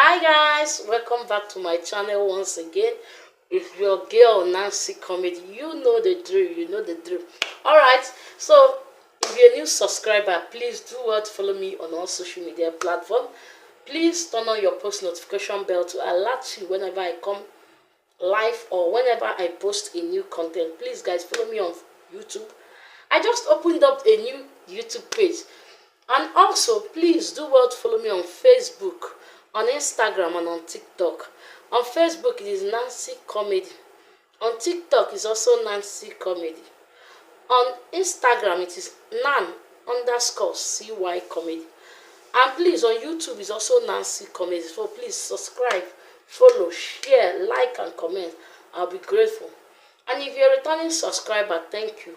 Hi guys, welcome back to my channel once again. If your girl Nancy Comedy, you know the drill, Alright, so if you're a new subscriber, please do what follow me on all social media platforms. Please turn on your post notification bell to alert you whenever I come live or whenever I post a new content. Please guys, follow me on YouTube. I just opened up a new YouTube page. And also, please do well to follow me on Facebook, on Instagram, and on TikTok. On Facebook, it is Nancy Comedy. On TikTok, it's also Nancy Comedy. On Instagram, it is Nan_CY Comedy. And please, on YouTube, it's also Nancy Comedy. So please subscribe, follow, share, like, and comment. I'll be grateful. And if you're a returning subscriber, thank you.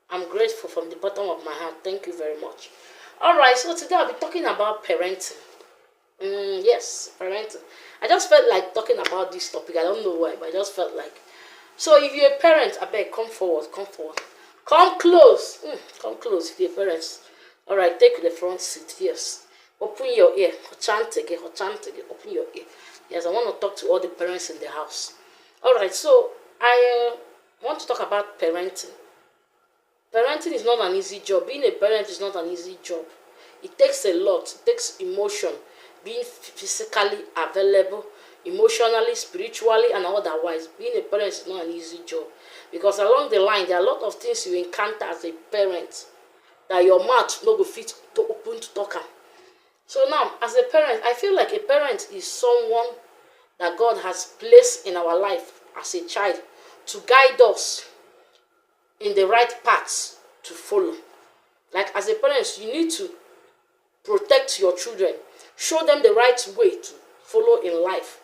I'm grateful from the bottom of my heart. Thank you very much. Alright, so today I'll be talking about parenting. Yes, parenting. I just felt like talking about this topic. I don't know why, but I just felt like. So if you're a parent, I beg, come forward, come forward. Come close. Come close if you're parents. Alright, take the front seat, yes. Open your ear. Open your ear. Yes, I want to talk to all the parents in the house. Alright, so I want to talk about parenting. Parenting is not an easy job. Being a parent is not an easy job. It takes a lot. It takes emotion. Being physically available, emotionally, spiritually, and otherwise. Being a parent is not an easy job. Because along the line, there are a lot of things you encounter as a parent that your mouth no go fit to open to talk. So now, as a parent, I feel like a parent is someone that God has placed in our life as a child to guide us in the right paths to follow. Like as a parent, you need to protect your children, show them the right way to follow in life.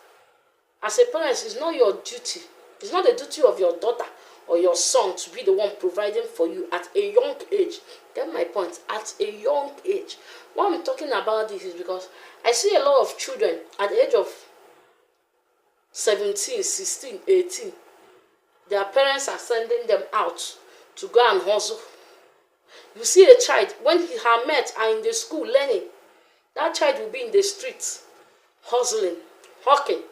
As a parent, it's not your duty, it's not the duty of your daughter or your son to be the one providing for you at a young age. Get my point? At a young age. Why I'm talking about this is because I see a lot of children at the age of 17, 16, 18. Their parents are sending them out to go and hustle. You see a child, when her mates are in the school learning, that child will be in the streets, hustling, hawking.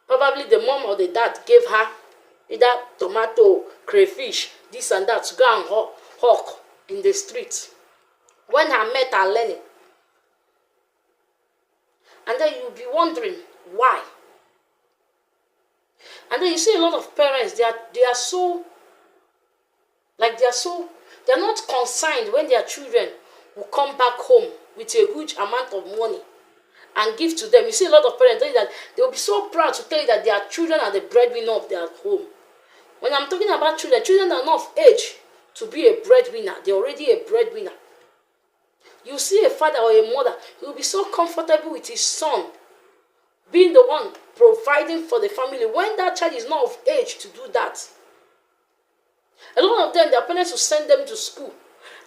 Probably the mom or the dad gave her either tomato, crayfish, this and that to go and hawk in the streets. When her mates are learning. And then you'll be wondering why. And then you see a lot of parents, they are so, like they're not concerned when their children will come back home with a huge amount of money and give to them. You see a lot of parents tell you that they will be so proud to tell you that their children are the breadwinner of their home. When I'm talking about children, children are not of age to be a breadwinner. They're already a breadwinner. You see a father or a mother who will be so comfortable with his son being the one providing for the family when that child is not of age to do that. A lot of them, their parents will send them to school.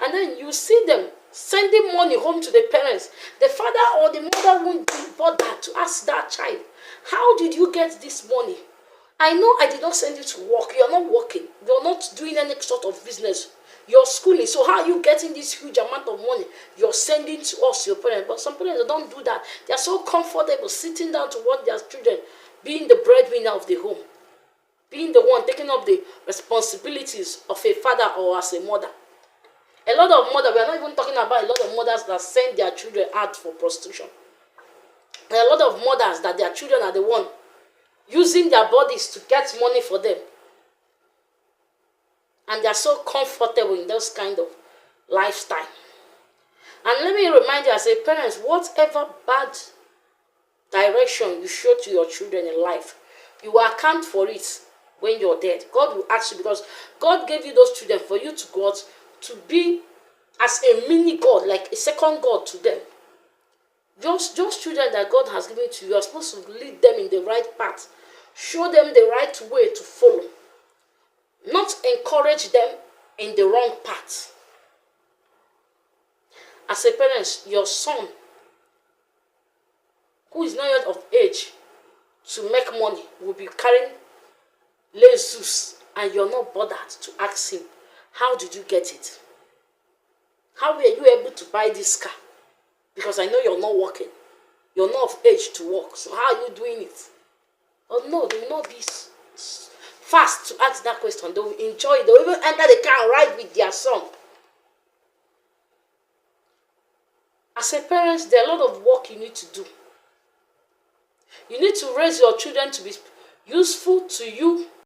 And then you see them sending money home to the parents. The father or the mother won't bother to ask that child, how did you get this money? I know I did not send you to work. You're not working. You're not doing any sort of business. You're schooling. So how are you getting this huge amount of money you're sending to us, your parents? But some parents don't do that. They're so comfortable sitting down to watch their children being the breadwinner of the home, being the one taking up the responsibilities of a father or as a mother. A lot of mothers, we are not even talking about a lot of mothers that send their children out for prostitution. There are a lot of mothers that their children are the one using their bodies to get money for them. And they are so comfortable in those kind of lifestyle. And let me remind you as a parent, whatever bad direction you show to your children in life, you will account for it when you're dead. God will ask you, because God gave you those children for you to God to be as a mini God, like a second God to them. Those children that God has given to you, you are supposed to lead them in the right path. Show them the right way to follow. Not encourage them in the wrong path. As a parent, your son, who is not yet of age to make money, will be carrying Lexus, and you're not bothered to ask him, how did you get it? How were you able to buy this car? Because I know you're not working. you're not of age to walk. So how are you doing it? But no, they will not be fast to ask that question. They will enjoy it. They will even enter the car and ride with their son. As a parent, there are a lot of work you need to do. You need to raise your children to be useful to you